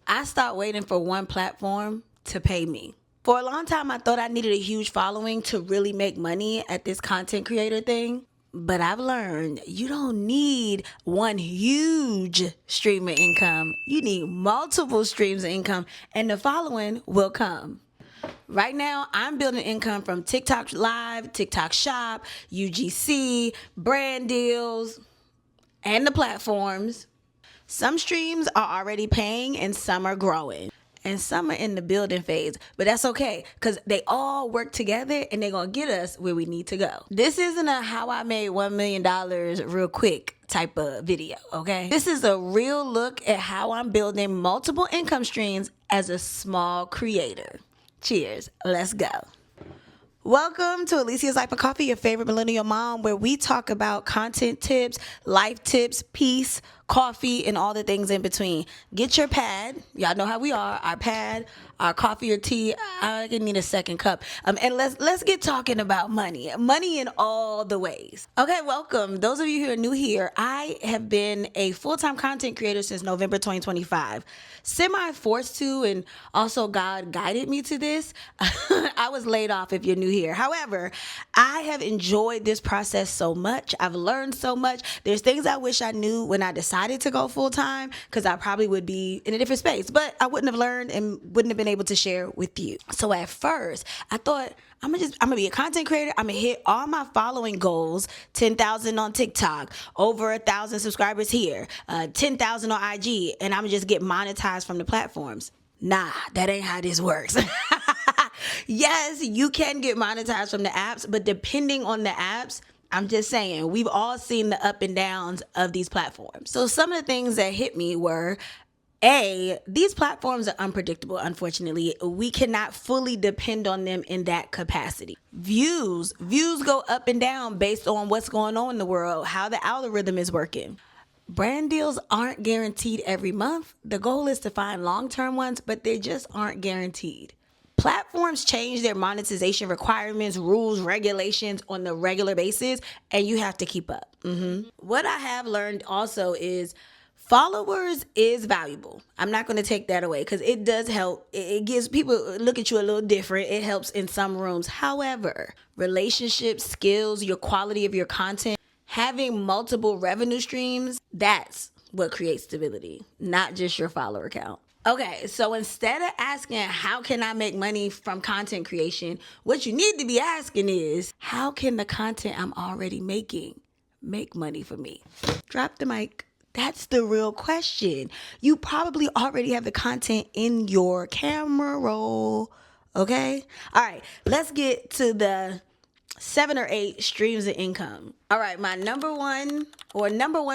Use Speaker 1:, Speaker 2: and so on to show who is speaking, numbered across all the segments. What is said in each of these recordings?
Speaker 1: I stopped waiting for one platform to pay me. For a long time, I thought I needed a huge following to really make money at this content creator thing. But I've learned you don't need one huge stream of income. You need multiple streams of income, and the following will come. Right now, I'm building income from TikTok Live, TikTok Shop, UGC, brand deals, and the platforms. Some streams are already paying and some are growing. And some are in the building phase, but that's okay because they all work together and they're going to get us where we need to go. This isn't a how I made $1 million real quick type of video, okay? This is a real look at how I'm building multiple income streams as a small creator. Cheers. Let's go. Welcome to Alicia's Life of Coffee, your favorite millennial mom, where we talk about content tips, life tips, peace, coffee, and all the things in between. Get your pad. Y'all know how we are. Our pad, our coffee or tea. I need a second cup. And let's get talking about money. Money in all the ways. Okay, welcome. Those of you who are new here, I have been a full-time content creator since November 2025. Semi-forced to, and also God guided me to this. I was laid off if you're new here. However, I have enjoyed this process so much. I've learned so much. There's things I wish I knew when I decided to go full time because I probably would be in a different space, but I wouldn't have learned and wouldn't have been able to share with you. So at first, I thought I'm gonna be a content creator. I'm gonna hit all my following goals: 10,000 on TikTok, over 1,000 subscribers here, 10,000 on IG, and I'm gonna just get monetized from the platforms. Nah, that ain't how this works. Yes, you can get monetized from the apps, but depending on the apps, I'm just saying, we've all seen the up and downs of these platforms. So some of the things that hit me were, these platforms are unpredictable, unfortunately. We cannot fully depend on them in that capacity. Views go up and down based on what's going on in the world, how the algorithm is working. Brand deals aren't guaranteed every month. The goal is to find long-term ones, but they just aren't guaranteed. Platforms change their monetization requirements, rules, regulations on the regular basis, and you have to keep up. What I have learned also is followers is valuable. I'm not going to take that away because it does help. It gives people look at you a little different. It helps in some rooms. However, relationships, skills, your quality of your content, having multiple revenue streams, that's what creates stability, not just your follower count. Okay, so instead of asking, how can I make money from content creation? What you need to be asking is, how can the content I'm already making make money for me? Drop the mic. That's the real question. You probably already have the content in your camera roll, okay? All right, let's get to the 7 or 8 streams of income. All right, my number one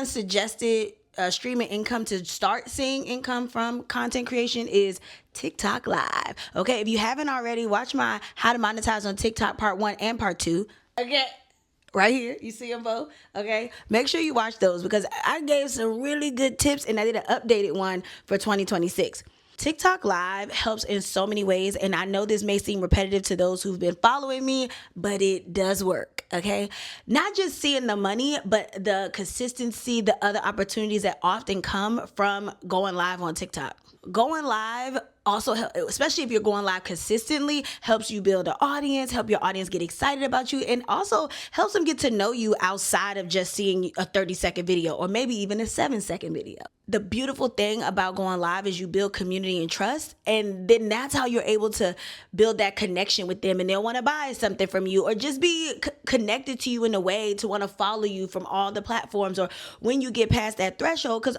Speaker 1: suggested streaming income to start seeing income from content creation is TikTok Live. Okay, if you haven't already, watch my How to Monetize on TikTok Part 1 and Part 2. Okay, right here, you see them both. Okay, make sure you watch those because I gave some really good tips and I did an updated one for 2026. TikTok Live helps in so many ways, and I know this may seem repetitive to those who've been following me, but it does work, okay? Not just seeing the money, but the consistency, the other opportunities that often come from going live on TikTok. Going live also help, especially if you're going live consistently, helps you build an audience, help your audience get excited about you, and also helps them get to know you outside of just seeing a 30-second video or maybe even a 7-second video. The beautiful thing about going live is you build community and trust, and then that's how you're able to build that connection with them, and they'll want to buy something from you or just be connected to you in a way to want to follow you from all the platforms, or when you get past that threshold, because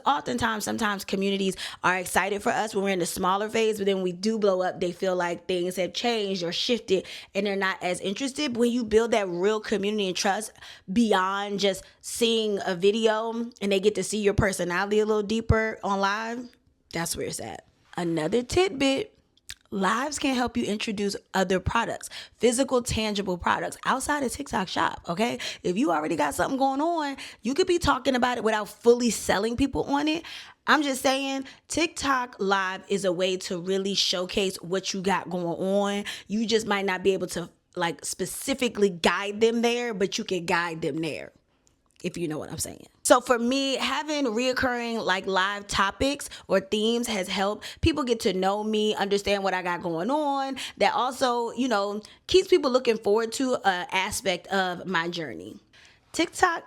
Speaker 1: sometimes communities are excited for us when we're in the smaller phase, but then when we do blow up, they feel like things have changed or shifted and they're not as interested. But when you build that real community and trust beyond just seeing a video and they get to see your personality a little deeper on live, that's where it's at. Another tidbit: lives can help you introduce other products, physical, tangible products outside of TikTok Shop, okay? If you already got something going on, you could be talking about it without fully selling people on it. I'm just saying, TikTok Live is a way to really showcase what you got going on. You just might not be able to like specifically guide them there, but you can guide them there. if you know what I'm saying. So for me, having reoccurring like live topics or themes has helped people get to know me, understand what I got going on. That also, keeps people looking forward to an aspect of my journey. TikTok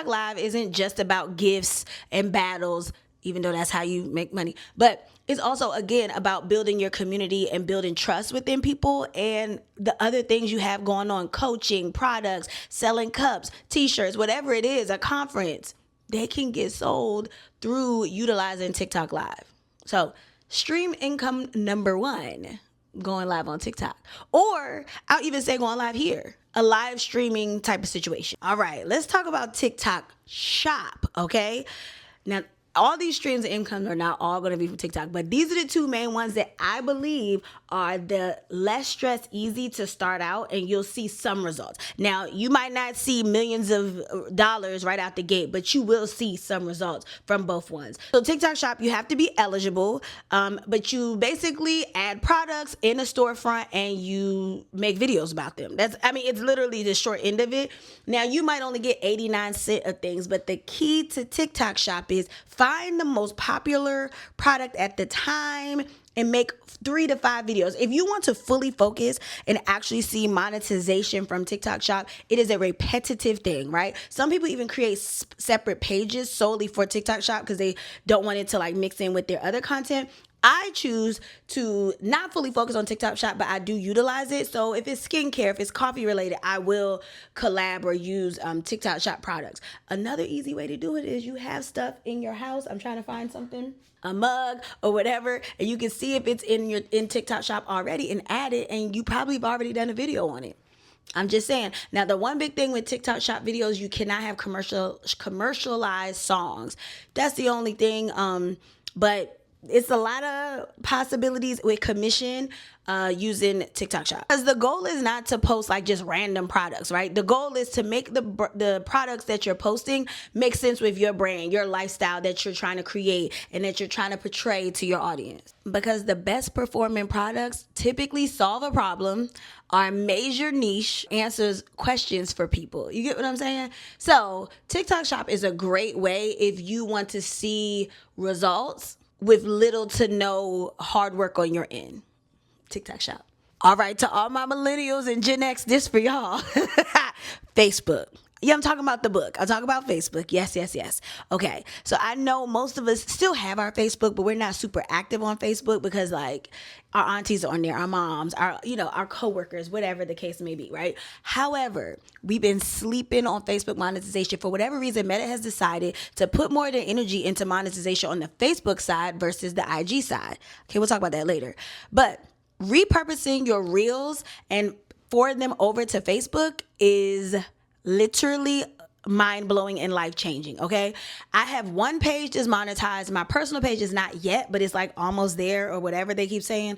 Speaker 1: Live isn't just about gifts and battles, even though that's how you make money. But it's also, again, about building your community and building trust within people and the other things you have going on, coaching, products, selling cups, t-shirts, whatever it is, a conference. They can get sold through utilizing TikTok Live. So stream income number one, going live on TikTok. Or I'll even say going live here, a live streaming type of situation. All right, let's talk about TikTok Shop, okay? Now, all these streams of income are not all going to be from TikTok, but these are the two main ones that I believe are the less stress, easy to start out, and you'll see some results. Now, you might not see millions of dollars right out the gate, but you will see some results from both ones. So TikTok Shop, you have to be eligible, but you basically add products in a storefront and you make videos about them. It's literally the short end of it. Now, you might only get 89 cents of things, but the key to TikTok Shop is find the most popular product at the time and make 3 to 5 videos. If you want to fully focus and actually see monetization from TikTok Shop, it is a repetitive thing, right? Some people even create separate pages solely for TikTok Shop because they don't want it to like mix in with their other content. I choose to not fully focus on TikTok Shop, but I do utilize it. So if it's skincare, if it's coffee related, I will collab or use TikTok Shop products. Another easy way to do it is you have stuff in your house. I'm trying to find something, a mug or whatever, and you can see if it's in TikTok Shop already and add it, and you probably have already done a video on it. I'm just saying. Now, the one big thing with TikTok Shop videos, you cannot have commercialized songs. That's the only thing. But it's a lot of possibilities with commission using TikTok Shop. Because the goal is not to post like just random products, right? The goal is to make the products that you're posting make sense with your brand, your lifestyle that you're trying to create and that you're trying to portray to your audience. Because the best performing products typically solve a problem, are major niche, answers questions for people. You get what I'm saying? So TikTok Shop is a great way if you want to see results with little to no hard work on your end. TikTok Shop. All right, to all my millennials and Gen X, this for y'all. Facebook. Yeah, I'm talking about the book. I'm talking about Facebook. Yes. Okay, so I know most of us still have our Facebook, but we're not super active on Facebook because like our aunties are on there, our moms, our coworkers, whatever the case may be, right? However, we've been sleeping on Facebook monetization. For whatever reason, Meta has decided to put more of their energy into monetization on the Facebook side versus the IG side. Okay, we'll talk about that later. But repurposing your reels and forward them over to Facebook is literally mind-blowing and life-changing, okay? I have one page that's monetized. My personal page is not yet, but it's like almost there or whatever they keep saying.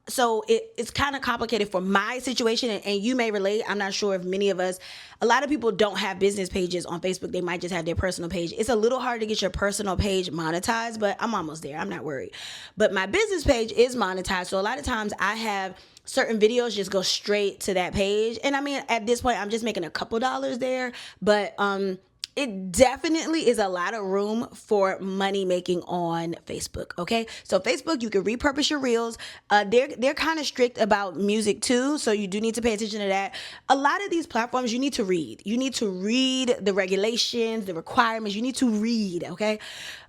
Speaker 1: So it's kind of complicated for my situation, and you may relate. I'm not sure if many of us, a lot of people don't have business pages on Facebook. They might just have their personal page. It's a little hard to get your personal page monetized, but I'm almost there. I'm not worried. But my business page is monetized. So a lot of times I have certain videos just go straight to that page. And I mean, at this point, I'm just making a couple dollars there, but it definitely is a lot of room for money making on Facebook. Okay, so Facebook, you can repurpose your reels. They're kind of strict about music too, so you do need to pay attention to that. A lot of these platforms, you need to read. You need to read the regulations, the requirements. You need to read. Okay.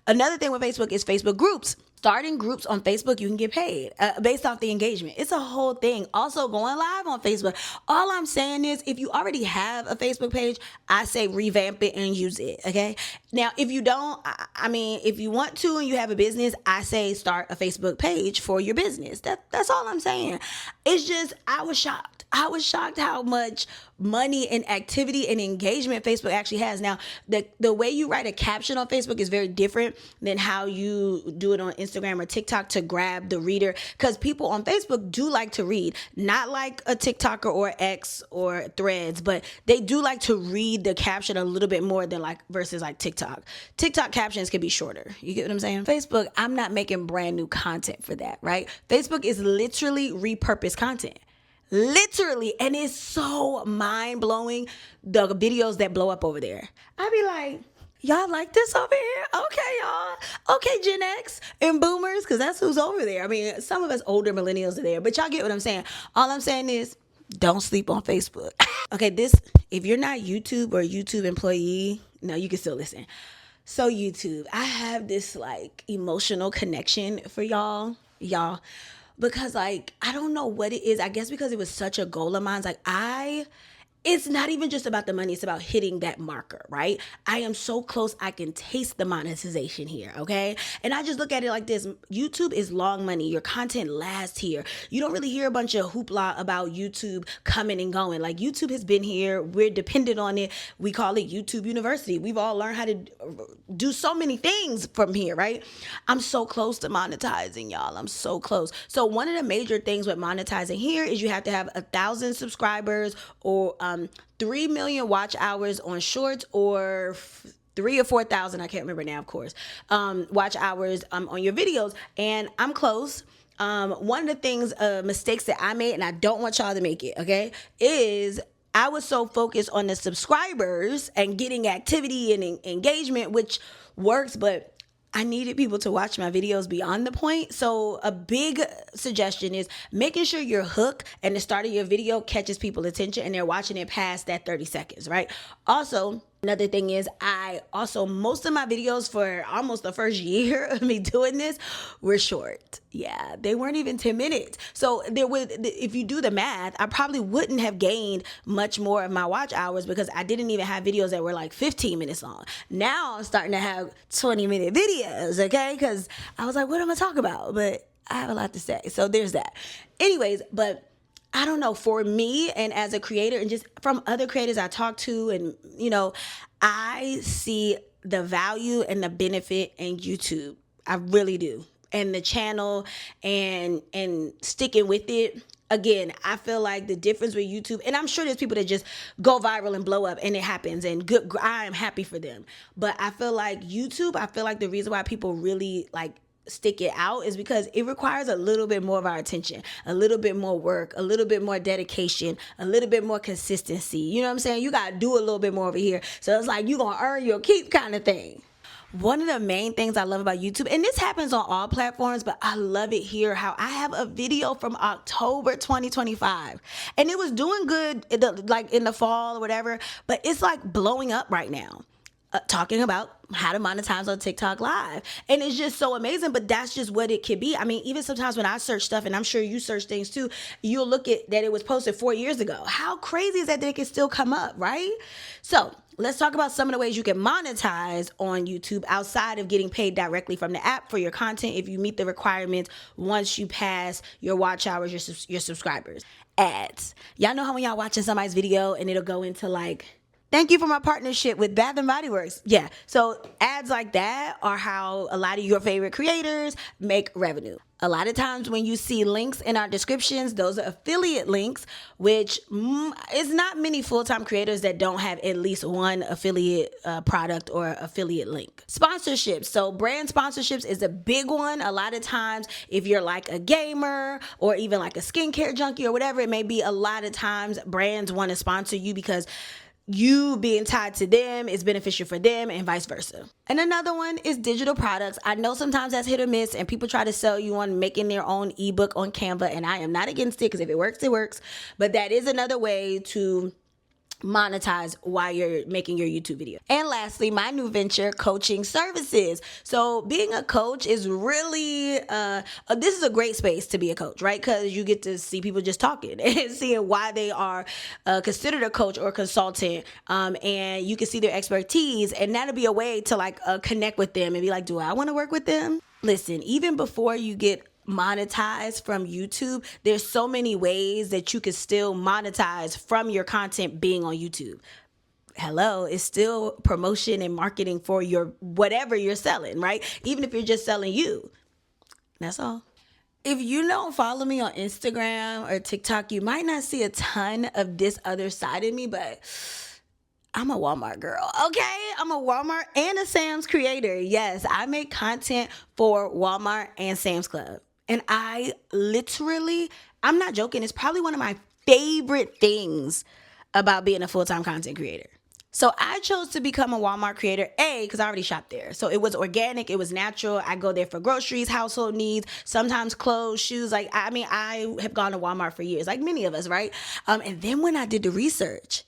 Speaker 1: Another thing with Facebook is Facebook groups. Starting groups on Facebook, you can get paid based off the engagement. It's a whole thing. Also going live on Facebook. All I'm saying is if you already have a Facebook page, I say revamp it and use it, okay? Now, if you don't, if you want to and you have a business, I say start a Facebook page for your business. That's all I'm saying. It's just, I was shocked. I was shocked how much money and activity and engagement Facebook actually has. Now, the way you write a caption on Facebook is very different than how you do it on Instagram or TikTok to grab the reader, because people on Facebook do like to read, not like a TikToker or X or Threads, but they do like to read the caption a little bit more than like versus like TikTok. TikTok captions can be shorter. You get what I'm saying? Facebook, I'm not making brand new content for that, right? Facebook is literally repurposed content. Literally. And it's so mind blowing, the videos that blow up over there. I be like, y'all like this over here? Okay, y'all. Okay, Gen X and boomers, because that's who's over there. I mean, some of us older millennials are there, but y'all get what I'm saying. All I'm saying is, don't sleep on Facebook. Okay, if you're not YouTube or YouTube employee, no, you can still listen. So YouTube, I have this like emotional connection for y'all, because like I don't know what it is. I guess because it was such a goal of mine. Like it's not even just about the money, it's about hitting that marker, right? I am so close, I can taste the monetization here, okay? And I just look at it like this. YouTube is long money. Your content lasts here. You don't really hear a bunch of hoopla about YouTube coming and going. Like YouTube has been here. We're dependent on it. We call it YouTube University. We've all learned how to do so many things from here, right? I'm so close to monetizing, y'all. I'm so close. So one of the major things with monetizing here is you have to have 1,000 subscribers or 3 million watch hours on shorts, or 3 or 4,000, I can't remember now, of course, watch hours on your videos. And I'm close. One of the things, mistakes that I made, and I don't want y'all to make it, okay, is I was so focused on the subscribers and getting activity and engagement, which works, but I needed people to watch my videos beyond the point. So a big suggestion is making sure your hook and the start of your video catches people's attention and they're watching it past that 30 seconds, right? Also, another thing is most of my videos for almost the first year of me doing this were short. Yeah, they weren't even 10 minutes. So if you do the math, I probably wouldn't have gained much more of my watch hours because I didn't even have videos that were like 15 minutes long. Now I'm starting to have 20-minute videos, okay? Because I was like, what am I talking about? But I have a lot to say. So there's that. Anyways, but I don't know, for me and as a creator and just from other creators I talk to, and I see the value and the benefit in YouTube. I really do. And the channel and sticking with it. Again, I feel like the difference with YouTube, and I'm sure there's people that just go viral and blow up and it happens, and good, I am happy for them. But I feel like YouTube, the reason why people really like stick it out is because it requires a little bit more of our attention, a little bit more work, a little bit more dedication, a little bit more consistency. You know what I'm saying? You got to do a little bit more over here. So it's like you're going to earn your keep kind of thing. One of the main things I love about YouTube, and this happens on all platforms, but I love it here, how I have a video from October 2025 and it was doing good like in the fall or whatever, but it's like blowing up right now. Talking about how to monetize on TikTok Live. And it's just so amazing, but that's just what it could be. I mean, even sometimes when I search stuff, and I'm sure you search things too, you'll look at that it was posted 4 years ago. How crazy is that it can still come up, right? So let's talk about some of the ways you can monetize on YouTube outside of getting paid directly from the app for your content if you meet the requirements once you pass your watch hours, your subscribers. Ads. Y'all know how when y'all watching somebody's video and it'll go into like, thank you for my partnership with Bath and Body Works. Yeah. So ads like that are how a lot of your favorite creators make revenue. A lot of times when you see links in our descriptions, those are affiliate links, which is not many full-time creators that don't have at least one affiliate product or affiliate link. Sponsorships. So brand sponsorships is a big one. A lot of times if you're like a gamer or even like a skincare junkie or whatever it may be, a lot of times brands want to sponsor you because you being tied to them is beneficial for them and vice versa. And another one is digital products. I know sometimes that's hit or miss and people try to sell you on making their own ebook on Canva, and I am not against it because if it works, it works. But that is another way to monetize while you're making your YouTube video. And lastly, my new venture, coaching services. So being a coach is really, this is a great space to be a coach, right? Because you get to see people just talking and seeing why they are considered a coach or a consultant. And you can see their expertise, and that'll be a way to like connect with them and be like, do I want to work with them? Listen, even before you get monetize from YouTube, there's so many ways that you can still monetize from your content being on YouTube. Hello, it's still promotion and marketing for your whatever you're selling, right? Even if you're just selling you. That's all. If you don't follow me on Instagram or TikTok, you might not see a ton of this other side of me, but I'm a Walmart girl, okay? I'm a Walmart and a Sam's creator. Yes, I make content for Walmart and Sam's Club. And I'm not joking, it's probably one of my favorite things about being a full-time content creator. So I chose to become a Walmart creator, because I already shopped there. So it was organic, it was natural. I go there for groceries, household needs, sometimes clothes, shoes. I have gone to Walmart for years, like many of us, right? And then when I did the research,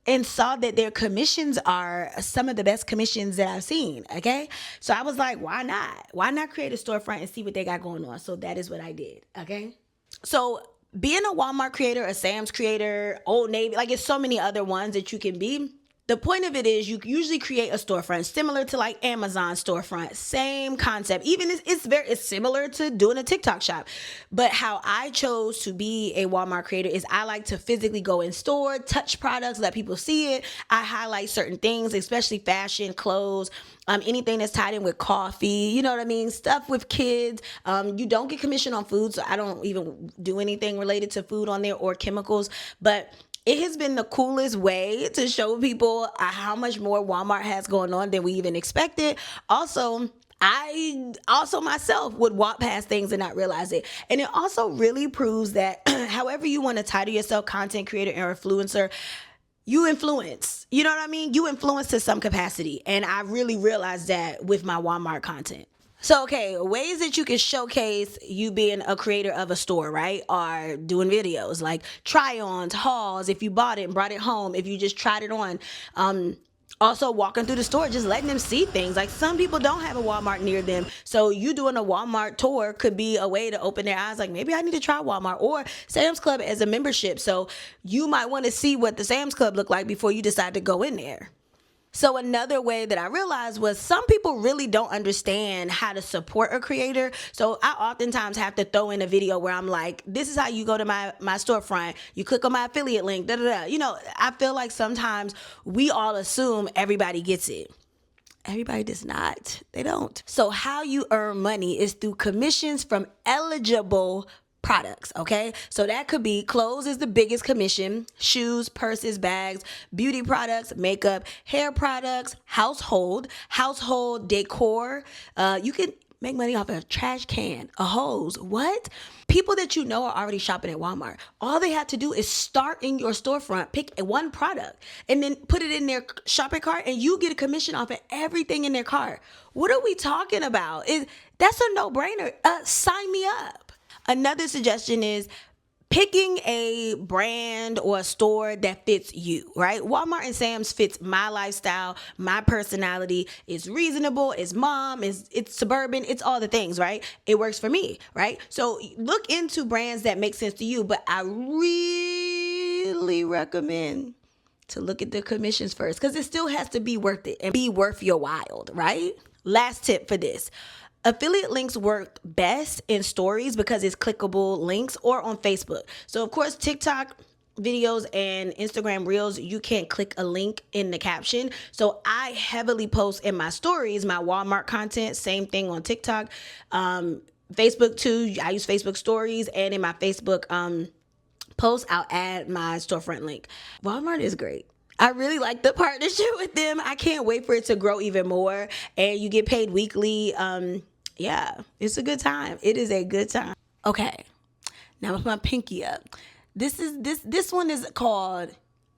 Speaker 1: and saw that their commissions are some of the best commissions that I've seen, okay? So I was like, why not? Why not create a storefront and see what they got going on? So that is what I did, okay? So being a Walmart creator, a Sam's creator, Old Navy, like it's so many other ones that you can be. The point of it is you usually create a storefront similar to like Amazon storefront, same concept. Even it's similar to doing a TikTok shop. But how I chose to be a Walmart creator is I like to physically go in store, touch products, let people see it. I highlight certain things, especially fashion, clothes, anything that's tied in with coffee, you know what I mean? Stuff with kids. You don't get commission on food, so I don't even do anything related to food on there or chemicals. But it has been the coolest way to show people how much more Walmart has going on than we even expected. Also, I myself would walk past things and not realize it. And it also really proves that however you want to title yourself, content creator or influencer, you influence. You know what I mean? You influence to some capacity. And I really realized that with my Walmart content. So, okay, ways that you can showcase you being a creator of a store, right? Are doing videos like try-ons, hauls, if you bought it and brought it home, if you just tried it on. Also walking through the store, just letting them see things. Like some people don't have a Walmart near them. So you doing a Walmart tour could be a way to open their eyes. Like maybe I need to try Walmart or Sam's Club as a membership. So you might want to see what the Sam's Club look like before you decide to go in there. So another way that I realized was some people really don't understand how to support a creator. So I oftentimes have to throw in a video where I'm like, this is how you go to my storefront. You click on my affiliate link, da, da, da. You know, I feel like sometimes we all assume everybody gets it. Everybody does not. They don't. So how you earn money is through commissions from eligible products, okay? So that could be clothes is the biggest commission, shoes, purses, bags, beauty products, makeup, hair products, household decor. You can make money off of a trash can, a hose. What? People that you know are already shopping at Walmart. All they have to do is start in your storefront, pick one product, and then put it in their shopping cart, and you get a commission off of everything in their cart. What are we talking about? That's a no-brainer. Sign me up. Another suggestion is picking a brand or a store that fits you, right? Walmart and Sam's fits my lifestyle, my personality. It's reasonable, it's mom, it's suburban, it's all the things, right? It works for me, right? So look into brands that make sense to you, but I really recommend to look at the commissions first because it still has to be worth it and be worth your while, right? Last tip for this. Affiliate links work best in stories because it's clickable links or on Facebook. So, of course, TikTok videos and Instagram reels, you can't click a link in the caption. So I heavily post in my stories, my Walmart content, same thing on TikTok. Facebook too, I use Facebook stories, and in my Facebook post, I'll add my storefront link. Walmart is great. I really like the partnership with them. I can't wait for it to grow even more. And you get paid weekly. Yeah, it's a good time. It is a good time. Okay, now with my pinky up. This one is called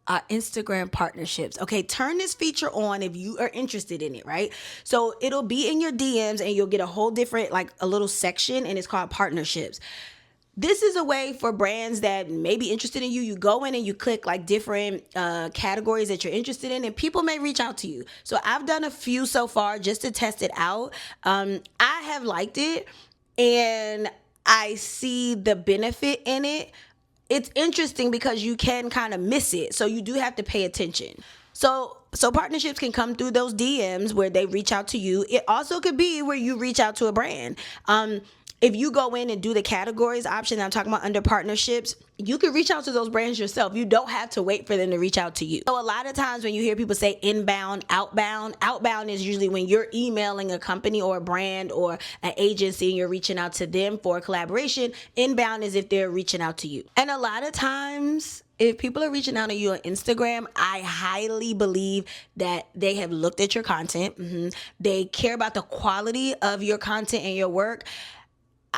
Speaker 1: Instagram partnerships. Okay, turn this feature on if you are interested in it, right? So it'll be in your DMs and you'll get a whole different, like a little section, and it's called partnerships. This is a way for brands that may be interested in you. You go in and you click like different categories that you're interested in, and people may reach out to you. So I've done a few so far just to test it out. I have liked it, and I see the benefit in it. It's interesting because you can kind of miss it. So you do have to pay attention. So partnerships can come through those DMs where they reach out to you. It also could be where you reach out to a brand. If you go in and do the categories option, I'm talking about under partnerships, you can reach out to those brands yourself. You don't have to wait for them to reach out to you. So a lot of times when you hear people say inbound, outbound is usually when you're emailing a company or a brand or an agency and you're reaching out to them for a collaboration. Inbound is if they're reaching out to you. And a lot of times, if people are reaching out to you on Instagram, I highly believe that they have looked at your content. They care about the quality of your content and your work.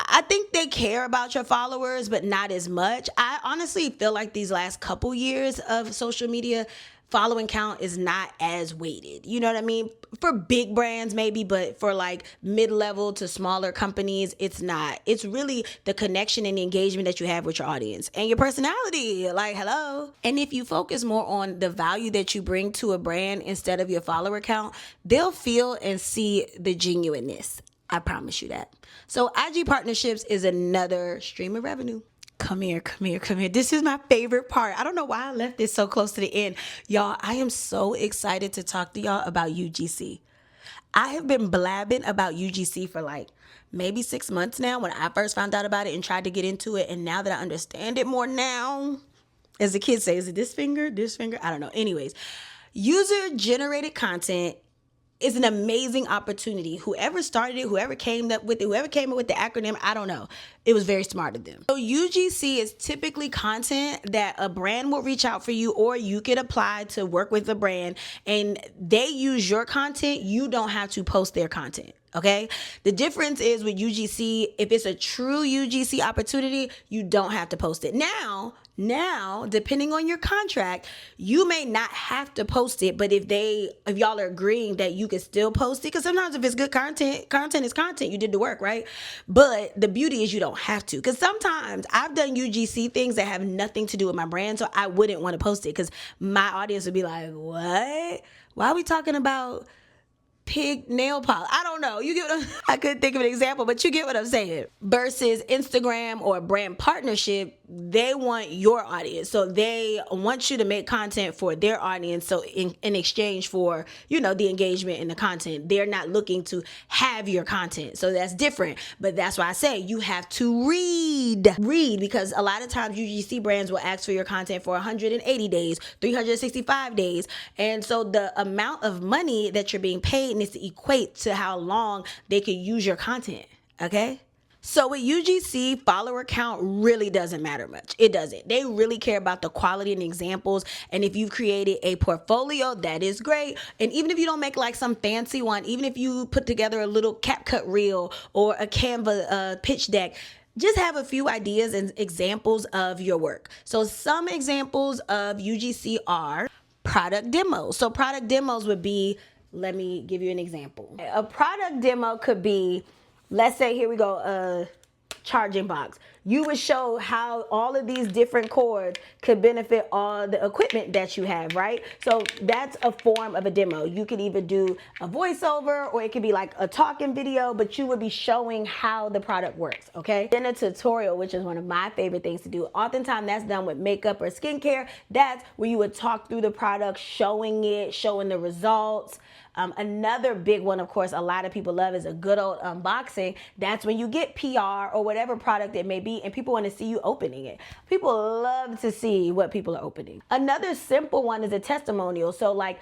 Speaker 1: I think they care about your followers, but not as much. I honestly feel like these last couple years of social media, following count is not as weighted. You know what I mean? For big brands, maybe, but for like mid-level to smaller companies, it's not. It's really the connection and the engagement that you have with your audience and your personality. Like, hello. And if you focus more on the value that you bring to a brand instead of your follower count, they'll feel and see the genuineness. I promise you that. So IG partnerships is another stream of revenue. Come here, come here, come here. This is my favorite part. I don't know why I left this so close to the end. Y'all, I am so excited to talk to y'all about UGC. I have been blabbing about UGC for like maybe 6 months now when I first found out about it and tried to get into it. And now that I understand it more now, as the kids say, is it this finger, this finger? I don't know. Anyways, user generated content is an amazing opportunity. Whoever started it, whoever came up with the acronym, I don't know. It was very smart of them. So UGC is typically content that a brand will reach out for you, or you could apply to work with a brand and they use your content. You don't have to post their content. Okay. The difference is with UGC, if it's a true UGC opportunity, you don't have to post it. Now, depending on your contract, you may not have to post it, but if y'all are agreeing that you can still post it, because sometimes if it's good content is content, you did the work, right? But the beauty is you don't have to, because sometimes I've done UGC things that have nothing to do with my brand, so I wouldn't want to post it because my audience would be like, what? Why are we talking about pig nail polish? I don't know. You get what I couldn't think of an example, but you get what I'm saying. Versus Instagram or brand partnership, they want your audience. So they want you to make content for their audience. So in exchange for, the engagement and the content, they're not looking to have your content. So that's different. But that's why I say you have to read, because a lot of times UGC brands will ask for your content for 180 days, 365 days. And so the amount of money that you're being paid needs to equate to how long they can use your content. Okay. So with UGC, follower count really doesn't matter much. It doesn't. They really care about the quality and examples. And if you've created a portfolio, that is great. And even if you don't make like some fancy one, even if you put together a little CapCut reel or a Canva pitch deck, just have a few ideas and examples of your work. So some examples of UGC are product demos. So product demos would be, let me give you an example. A product demo could be, let's say, here we go, a charging box. You would show how all of these different cords could benefit all the equipment that you have, right? So that's a form of a demo. You could either do a voiceover or it could be like a talking video, but you would be showing how the product works, okay? Then a tutorial, which is one of my favorite things to do. Oftentimes that's done with makeup or skincare. That's where you would talk through the product, showing the results. Another big one, of course, a lot of people love is a good old unboxing. That's when you get PR or whatever product it may be and people want to see you opening it. People love to see what people are opening. Another simple one is a testimonial. So like,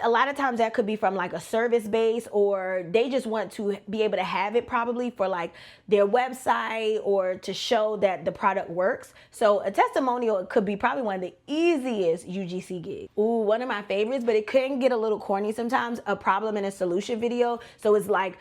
Speaker 1: a lot of times that could be from like a service base, or they just want to be able to have it probably for like their website or to show that the product works. So a testimonial could be probably one of the easiest UGC gigs. Ooh, one of my favorites, but it can get a little corny sometimes, a problem and a solution video. So it's like,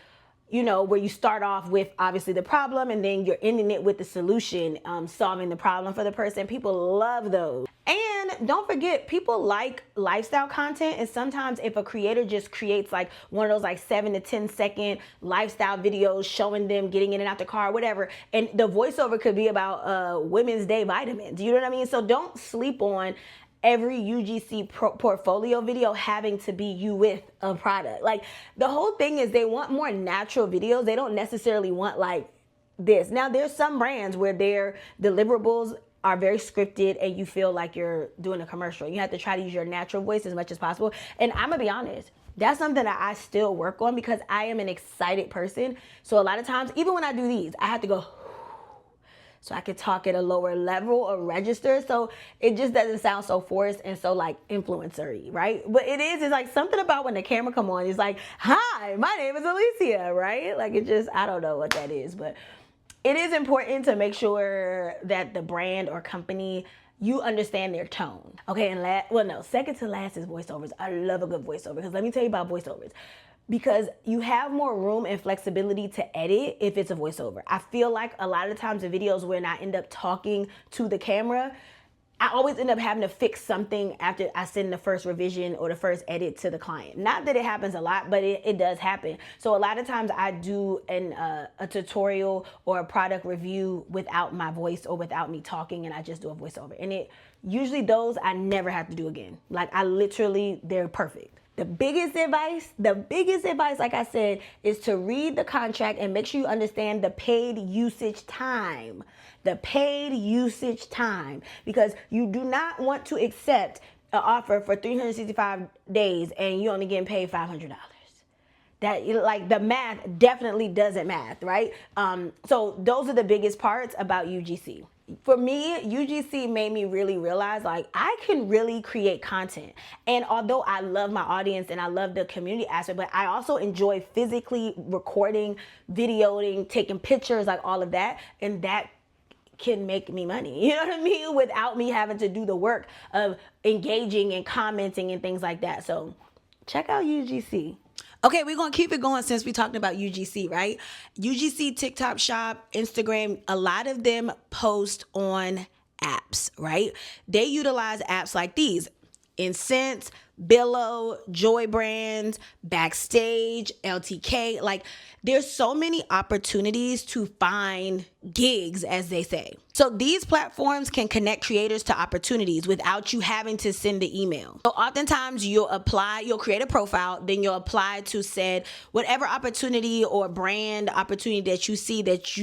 Speaker 1: where you start off with obviously the problem and then you're ending it with the solution, solving the problem for the person. People love those. And don't forget, people like lifestyle content. And sometimes if a creator just creates like one of those like 7 to 10 second lifestyle videos showing them getting in and out the car, whatever, and the voiceover could be about Women's Day vitamins. You know what I mean? So don't sleep on every UGC portfolio video having to be you with a product. Like, the whole thing is they want more natural videos. They don't necessarily want like this. Now, there's some brands where their deliverables are very scripted and you feel like you're doing a commercial. You have to try to use your natural voice as much as possible. And I'm gonna be honest, that's something that I still work on because I am an excited person. So a lot of times, even when I do these, I have to go so I could talk at a lower level or register. So it just doesn't sound so forced and so like influencer-y, right? But it's like something about when the camera come on, it's like, hi, my name is Alicia, right? Like I don't know what that is, but it is important to make sure that the brand or company, you understand their tone. Okay, and second to last is voiceovers. I love a good voiceover because let me tell you about voiceovers. because you have more room and flexibility to edit if it's a voiceover. I feel like a lot of times the videos when I end up talking to the camera, I always end up having to fix something after I send the first revision or the first edit to the client. Not that it happens a lot, but it does happen. So a lot of times I do a tutorial or a product review without my voice or without me talking, and I just do a voiceover. And it usually those I never have to do again. Like they're perfect. The biggest advice, like I said, is to read the contract and make sure you understand the paid usage time. The paid usage time. Because you do not want to accept an offer for 365 days and you only getting paid $500. That, like, the math definitely doesn't math, right? So those are the biggest parts about UGC. For me, UGC made me really realize, like, I can really create content. And although I love my audience and I love the community aspect, but I also enjoy physically recording, videoing, taking pictures, like all of that. And that can make me money, you know what I mean? Without me having to do the work of engaging and commenting and things like that. So check out UGC. Okay, we're going to keep it going since we talked about UGC, right? UGC, TikTok Shop, Instagram, a lot of them post on apps, right? They utilize apps like these: Insense, Billow, JoinBrands, Backstage, LTK. Like, there's so many opportunities to find gigs, as they say. So these platforms can connect creators to opportunities without you having to send the email. So oftentimes you'll create a profile, then you'll apply to said whatever opportunity or brand opportunity that you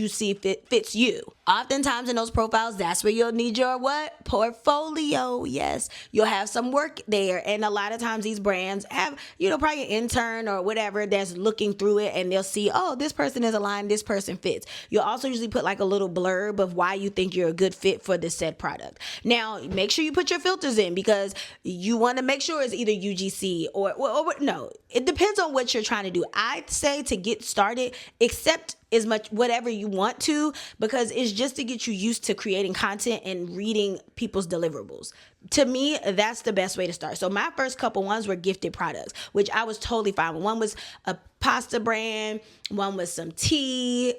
Speaker 1: see fits you. Oftentimes in those profiles, that's where you'll need your what? Portfolio. Yes, you'll have some work there. And a lot of times these brands have, probably an intern or whatever that's looking through it, and they'll see, oh, this person is aligned, this person fits. You'll also usually put like a little blurb of why you think you're a good fit for this said product. Now, make sure you put your filters in, because you want to make sure it's either UGC or no, it depends on what you're trying to do. I'd say to get started, accept as much whatever you want to, because it's just to get you used to creating content and reading people's deliverables. To me, that's the best way to start. So my first couple ones were gifted products, which I was totally fine with. One was a pasta brand, one was some tea.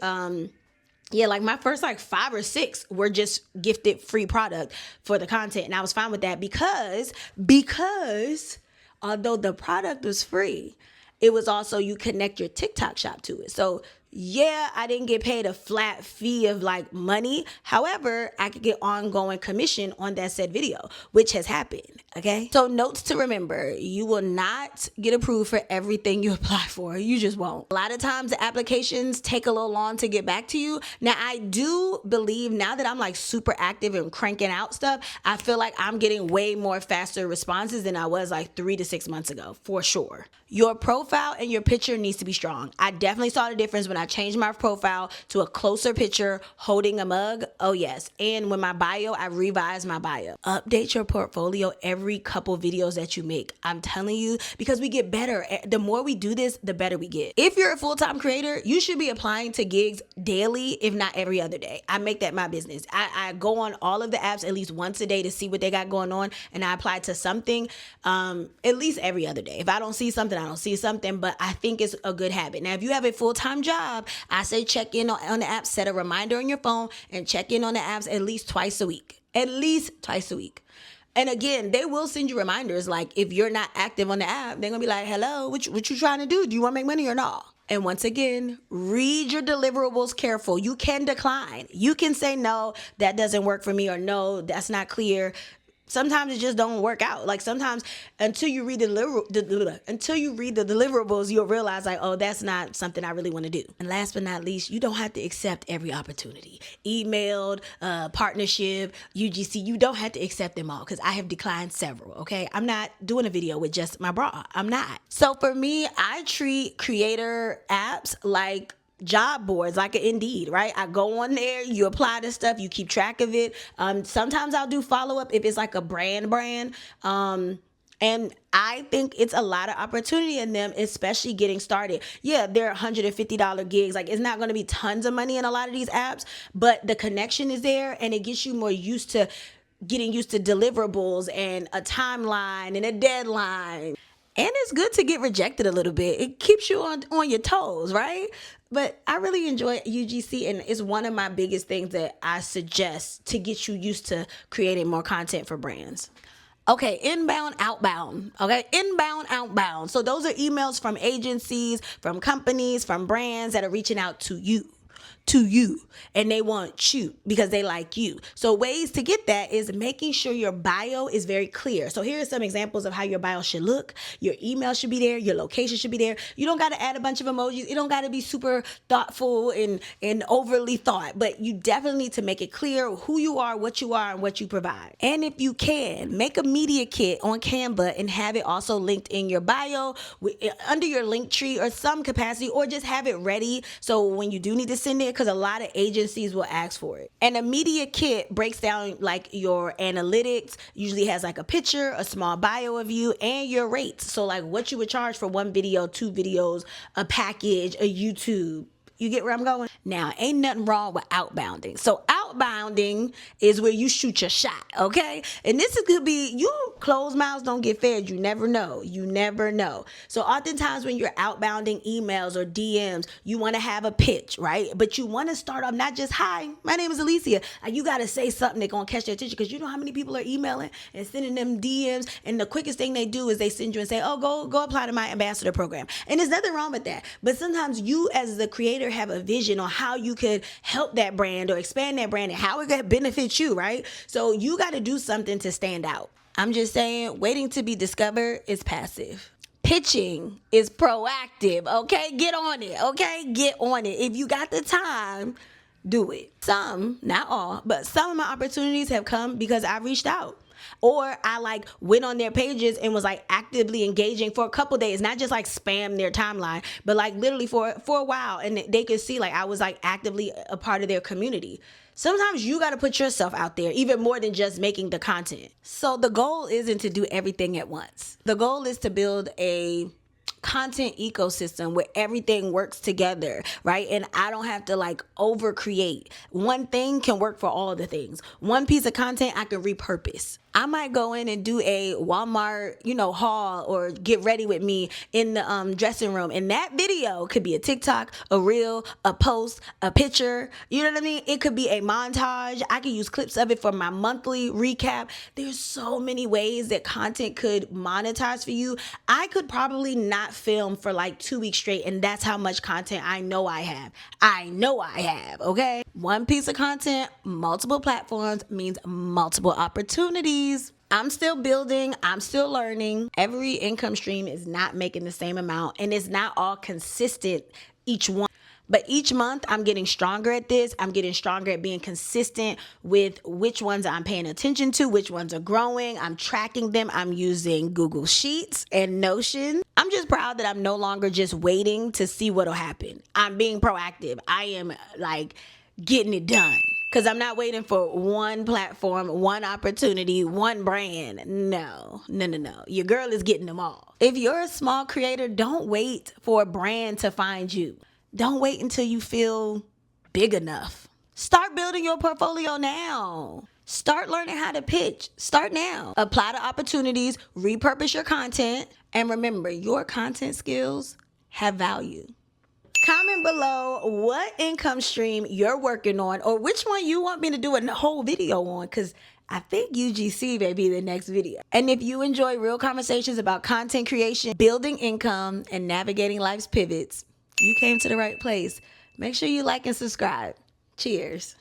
Speaker 1: Like my first 5 or 6 were just gifted free product for the content. And I was fine with that because although the product was free, it was also, you connect your TikTok shop to it. So yeah, I didn't get paid a flat fee of money. However, I could get ongoing commission on that said video, which has happened. Okay. So notes to remember: you will not get approved for everything you apply for. You just won't. A lot of times the applications take a little long to get back to you. Now, I do believe now that I'm super active and cranking out stuff, I feel like I'm getting way more faster responses than I was 3 to 6 months ago, for sure. Your profile and your picture needs to be strong. I definitely saw the difference when I changed my profile to a closer picture holding a mug. Oh yes. And when my bio, I revised my bio. Update your portfolio every couple videos that you make. I'm telling you, because we get better. The more we do this, the better we get. If you're a full-time creator, you should be applying to gigs daily, if not every other day. I make that my business. I go on all of the apps at least once a day to see what they got going on, and I apply to something at least every other day. If I don't see something, I don't see something, but I think it's a good habit. Now, if you have a full-time job, I say check in on the app, set a reminder on your phone, and check in on the apps at least twice a week. At least twice a week. And again, they will send you reminders. If you're not active on the app, they're going to be like, hello, what you trying to do? Do you want to make money or not? And once again, read your deliverables careful. You can decline. You can say, no, that doesn't work for me, or no, that's not clear. Sometimes it just don't work out. Sometimes until you read the deliverables, you'll realize oh, that's not something I really want to do. And last but not least, you don't have to accept every opportunity. Emailed, partnership, UGC, you don't have to accept them all, because I have declined several, okay? I'm not doing a video with just my bra. I'm not. So for me, I treat creator apps like job boards, like an Indeed, right? I go on there, you apply to stuff, you keep track of it. Sometimes I'll do follow-up if it's a brand. And I think it's a lot of opportunity in them, especially getting started. Yeah, they're $150 gigs. It's not going to be tons of money in a lot of these apps, but the connection is there, and it gets you more used to getting used to deliverables and a timeline and a deadline. And it's good to get rejected a little bit. It keeps you on your toes, right? But I really enjoy UGC, and it's one of my biggest things that I suggest to get you used to creating more content for brands. Okay, inbound, outbound. Okay, inbound, outbound. So those are emails from agencies, from companies, from brands that are reaching out to you. And they want you because they like you. So ways to get that is making sure your bio is very clear. So here are some examples of how your bio should look. Your email should be there. Your location should be there. You don't got to add a bunch of emojis. It don't got to be super thoughtful and overly thought, but you definitely need to make it clear who you are, and what you provide. And if you can, make a media kit on Canva and have it also linked in your bio, under your link tree or some capacity, or just have it ready so when you do need to send it, because a lot of agencies will ask for it. And a media kit breaks down like your analytics, usually has like a picture, a small bio of you, and your rates. So like what you would charge for one video, 2 videos, a package, a YouTube. You get where I'm going? Now, ain't nothing wrong with outbounding. So outbounding is where you shoot your shot, okay? And this could be, you closed mouths don't get fed. You never know. You never know. So oftentimes when you're outbounding emails or DMs, you want to have a pitch, right? But you want to start off not just, hi, my name is Alicia. You got to say something that's going to catch their attention, because you know how many people are emailing and sending them DMs, and the quickest thing they do is they send you and say, oh, go apply to my ambassador program. And there's nothing wrong with that. But sometimes you as the creator have a vision on how you could help that brand or expand that brand and how it could benefit you, right? So you got to do something to stand out. I'm just saying, waiting to be discovered is passive. Pitching is proactive, okay? Get on it, okay? Get on it. If you got the time, do it. Some, not all, but some of my opportunities have come because I reached out. Or I went on their pages and was actively engaging for a couple days, not just spam their timeline, but literally for a while, and they could see I was actively a part of their community. Sometimes you got to put yourself out there even more than just making the content. So the goal isn't to do everything at once. The goal is to build a content ecosystem where everything works together, right? And I don't have to over create. One thing can work for all the things. One piece of content I can repurpose. I might go in and do a Walmart, haul, or get ready with me in the dressing room. And that video could be a TikTok, a reel, a post, a picture. You know what I mean? It could be a montage. I can use clips of it for my monthly recap. There's so many ways that content could monetize for you. I could probably not film for 2 weeks straight, and that's how much content I know I have, okay? One piece of content, multiple platforms means multiple opportunities. I'm still building. I'm still learning. Every income stream is not making the same amount, and it's not all consistent each one. But each month I'm getting stronger at this. I'm getting stronger at being consistent with which ones I'm paying attention to, which ones are growing. I'm tracking them. I'm using Google Sheets and Notion. I'm just proud that I'm no longer just waiting to see what'll happen. I'm being proactive. I am getting it done. Because I'm not waiting for one platform, one opportunity, one brand. No. Your girl is getting them all. If you're a small creator, don't wait for a brand to find you. Don't wait until you feel big enough. Start building your portfolio now. Start learning how to pitch. Start now. Apply to opportunities, repurpose your content, and remember, your content skills have value. Comment below what income stream you're working on, or which one you want me to do a whole video on, because I think UGC may be the next video. And if you enjoy real conversations about content creation, building income, and navigating life's pivots, you came to the right place. Make sure you like and subscribe. Cheers.